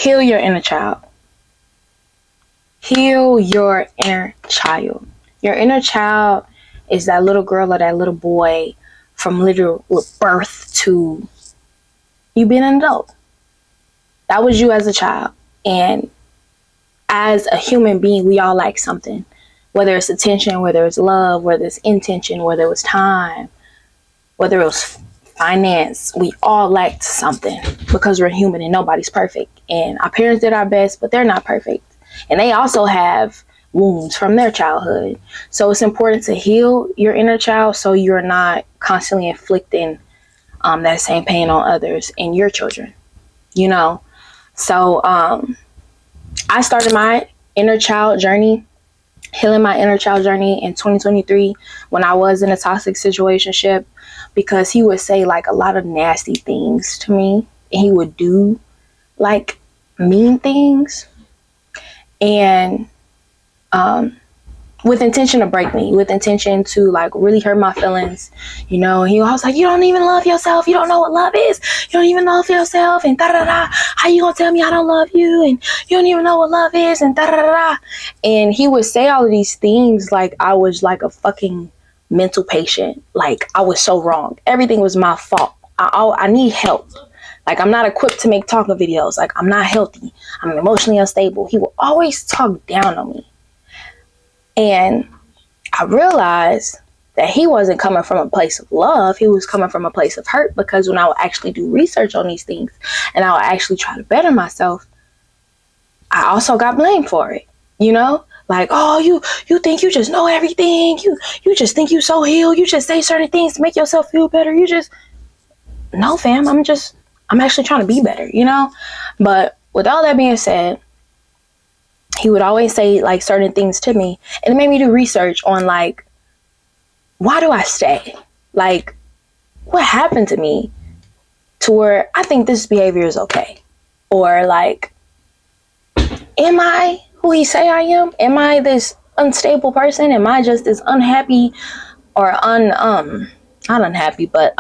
heal your inner child. Heal your inner child. Your inner child is that little girl or that little boy from literal birth to you being an adult. That was you as a child. And as a human being, we all like something. Whether it's attention, whether it's love, whether it's intention, whether it was time, whether it was finance, we all liked something because we're human and nobody's perfect. And our parents did our best, but they're not perfect. And they also have wounds from their childhood. So it's important to heal your inner child so you're not constantly inflicting that same pain on others and your children, you know? So I started my inner child journey, healing my inner child journey in 2023 when I was in a toxic situationship, because he would say like a lot of nasty things to me and he would do like mean things. And with intention to break me, with intention to like really hurt my feelings, you know. He was like, you don't even love yourself. You don't know what love is. You don't even love yourself. And da da da. How you gonna tell me I don't love you? And you don't even know what love is. And da da da. And he would say all of these things like I was like a fucking mental patient. Like I was so wrong. Everything was my fault. I need help. Like, I'm not equipped to make talking videos. Like, I'm not healthy. I'm emotionally unstable. He will always talk down on me. And I realized that he wasn't coming from a place of love. He was coming from a place of hurt, because when I would actually do research on these things and I would actually try to better myself, I also got blamed for it, you know? Like, oh, you think you just know everything. You just think you so healed. You just say certain things to make yourself feel better. No, fam, I'm actually trying to be better, you know? But with all that being said, he would always say like certain things to me, and it made me do research on like, why do I stay? Like, what happened to me to where I think this behavior is okay? Or like, am I who he say I am? Am I this unstable person? Am I just this unhappy or not unhappy, but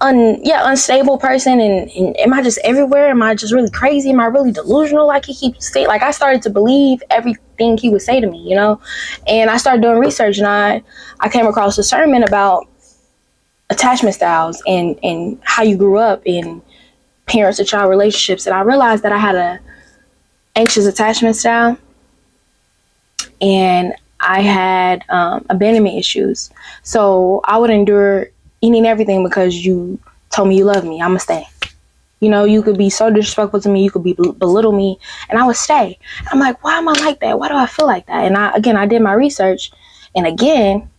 unstable person, and am I just everywhere? Am I just really crazy? Am I really delusional like he keeps saying? Like, I started to believe everything he would say to me, you know? And I started doing research, and I came across a sermon about attachment styles and how you grew up in parent to child relationships, and I realized that I had a anxious attachment style, and I had abandonment issues. So I would endure eating everything because you told me you love me. I'ma stay. You know, you could be so disrespectful to me. You could belittle me, and I would stay. I'm like, why am I like that? Why do I feel like that? And I did my research, and again,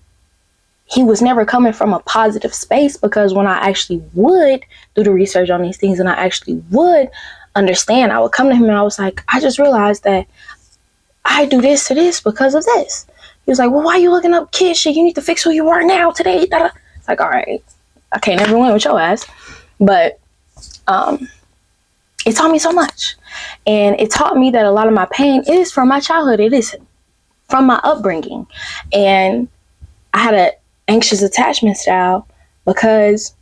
he was never coming from a positive space, because when I actually would do the research on these things and I actually would understand, I would come to him and I was like, I just realized that I do this to this because of this. He was like, well, why are you looking up kid shit? You need to fix who you are now today. It's like, all right, I can't never win with your ass. But it taught me so much. And it taught me that a lot of my pain is from my childhood. It is from my upbringing. And I had an anxious attachment style because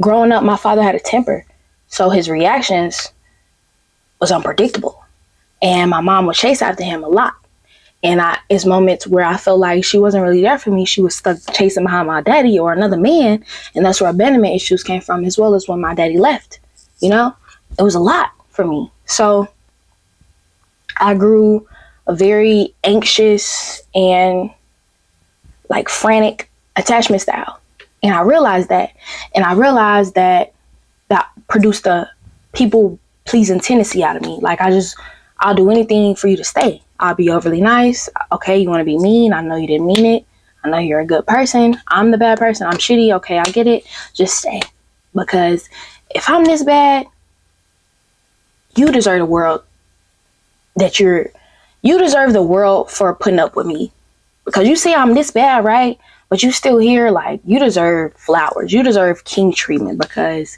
growing up, my father had a temper. So his reactions was unpredictable. And my mom would chase after him a lot. And it's moments where I felt like she wasn't really there for me. She was stuck chasing behind my daddy or another man. And that's where abandonment issues came from, as well as when my daddy left. You know, it was a lot for me. So I grew a very anxious and like frantic attachment style. And I realized that. And I realized that produced a people pleasing tendency out of me. Like, I'll do anything for you to stay. I'll be overly nice. Okay, you want to be mean? I know you didn't mean it. I know you're a good person. I'm the bad person. I'm shitty. Okay, I get it. Just stay. Because if I'm this bad, you deserve the world you deserve the world for putting up with me. Because you say I'm this bad, right? But you still here, like, you deserve flowers. You deserve king treatment, because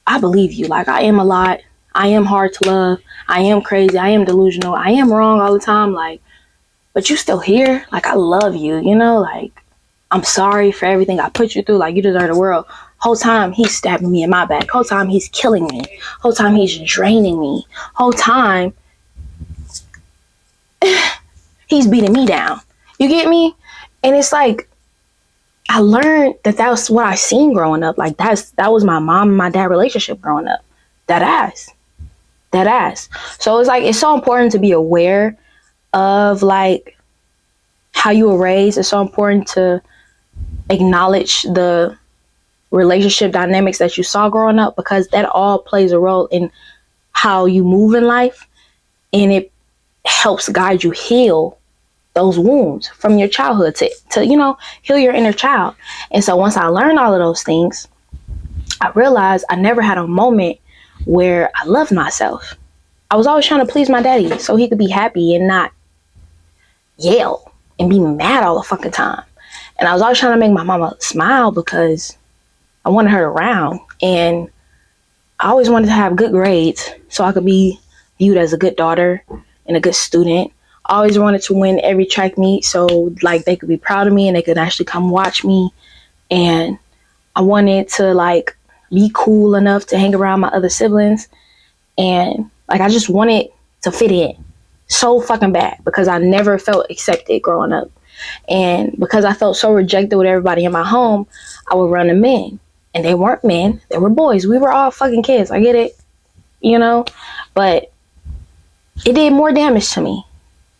I believe you. Like, I am a lot. I am hard to love. I am crazy. I am delusional. I am wrong all the time. Like, but you still here. Like, I love you, you know, like, I'm sorry for everything I put you through. Like, you deserve the world. Whole time he's stabbing me in my back. Whole time he's killing me. Whole time he's draining me. Whole time he's beating me down. You get me? And it's like, I learned that was what I seen growing up. Like that was my mom and my dad relationship growing up. That ass. So it's like, it's so important to be aware of like how you were raised. It's so important to acknowledge the relationship dynamics that you saw growing up, because that all plays a role in how you move in life, and it helps guide you heal those wounds from your childhood to heal your inner child. And so once I learned all of those things, I realized I never had a moment where I loved myself. I was always trying to please my daddy so he could be happy and not yell and be mad all the fucking time. And I was always trying to make my mama smile because I wanted her around. And I always wanted to have good grades so I could be viewed as a good daughter and a good student. I always wanted to win every track meet so like they could be proud of me and they could actually come watch me. And I wanted to like be cool enough to hang around my other siblings. And like, I just wanted to fit in so fucking bad because I never felt accepted growing up. And because I felt so rejected with everybody in my home, I would run to men. And they weren't men, they were boys. We were all fucking kids. I get it, but it did more damage to me.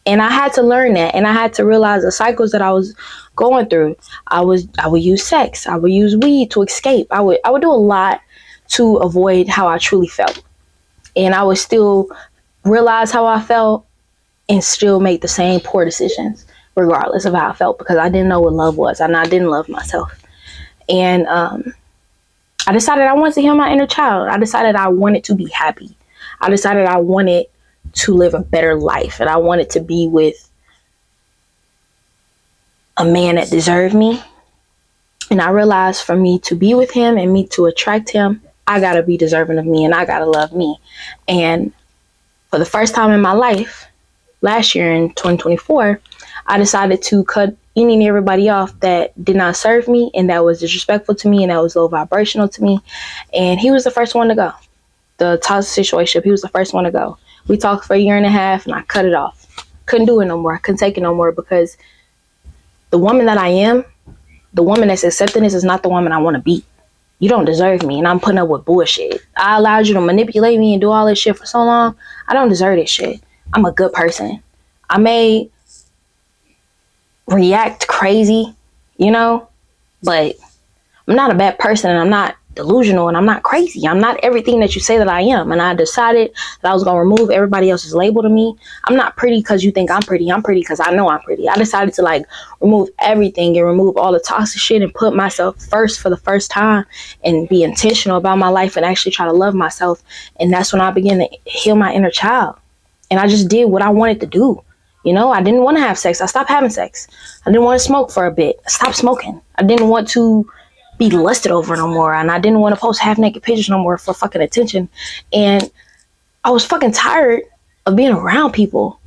And I had to learn that. And I had to realize the cycles that I was going through. I would use sex. I would use weed to escape. I would do a lot to avoid how I truly felt. And I would still realize how I felt and still make the same poor decisions, regardless of how I felt, because I didn't know what love was and I didn't love myself. And I decided I wanted to heal my inner child. I decided I wanted to be happy. I decided I wanted to live a better life, and I wanted to be with a man that deserved me. And I realized for me to be with him and me to attract him, I gotta be deserving of me and I gotta love me. And for the first time in my life, last year in 2024, I decided to cut any and everybody off that did not serve me and that was disrespectful to me and that was low vibrational to me. And he was the first one to go. The toxic situation, he was the first one to go. We talked for a year and a half and I cut it off. Couldn't do it no more. I couldn't take it no more because the woman that I am, the woman that's accepting this, is not the woman I want to be. You don't deserve me and I'm putting up with bullshit. I allowed you to manipulate me and do all this shit for so long. I don't deserve this shit. I'm a good person. I may react crazy, but I'm not a bad person and I'm not delusional and I'm not crazy. I'm not everything that you say that I am. And I decided that I was going to remove everybody else's label to me. I'm not pretty because you think I'm pretty. I'm pretty because I know I'm pretty. I decided to remove everything and remove all the toxic shit and put myself first for the first time and be intentional about my life and actually try to love myself. And that's when I began to heal my inner child. And I just did what I wanted to do. I didn't want to have sex. I stopped having sex. I didn't want to smoke for a bit. I stopped smoking. I didn't want to be lusted over no more. And I didn't want to post half naked pictures no more for fucking attention. And I was fucking tired of being around people.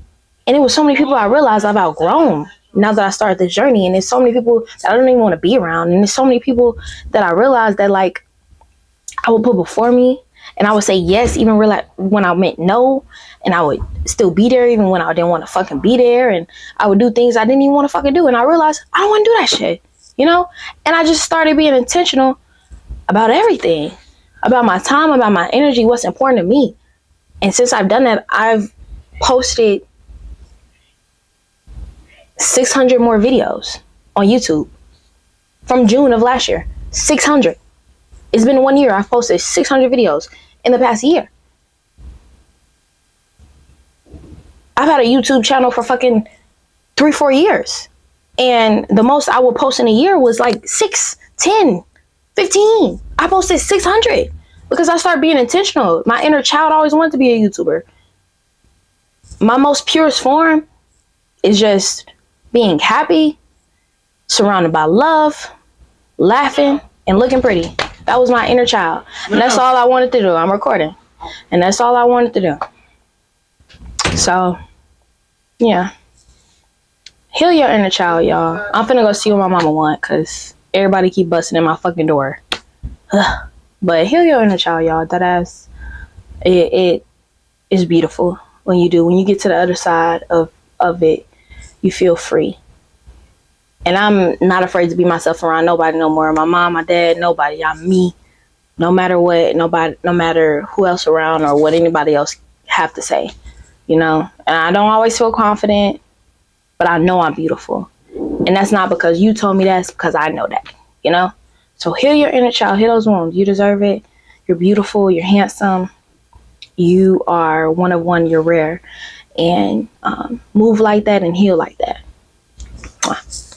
And it was so many people I realized I've outgrown now that I started this journey. And there's so many people that I don't even want to be around. And there's so many people that I realized that I would put before me. And I would say yes, even when I meant no. And I would still be there even when I didn't want to fucking be there. And I would do things I didn't even want to fucking do. And I realized I don't want to do that shit, And I just started being intentional about everything. About my time, about my energy, what's important to me. And since I've done that, I've posted 600 more videos on YouTube from June of last year. 600. It's been 1 year. I've posted 600 videos in the past year. I've had a YouTube channel for fucking 3-4 years. And the most I would post in a year was 6, 10, 15. I posted 600 because I started being intentional. My inner child always wanted to be a YouTuber. My most purest form is just being happy, surrounded by love, laughing, and looking pretty. That was my inner child. And that's all I wanted to do. I'm recording. And that's all I wanted to do. So, yeah. Heal your inner child, y'all. I'm finna go see what my mama want because everybody keep busting in my fucking door. But heal your inner child, y'all. That ass, it is beautiful when you do. When you get to the other side of it, you feel free. And I'm not afraid to be myself around nobody no more. My mom, my dad, nobody. I'm me. No matter what, nobody, no matter who else around or what anybody else have to say, you know. And I don't always feel confident, but I know I'm beautiful. And that's not because you told me that, it's because I know that, you know. So heal your inner child, heal those wounds. You deserve it. You're beautiful. You're handsome. You are one of one. You're rare. And move like that and heal like that. Mwah.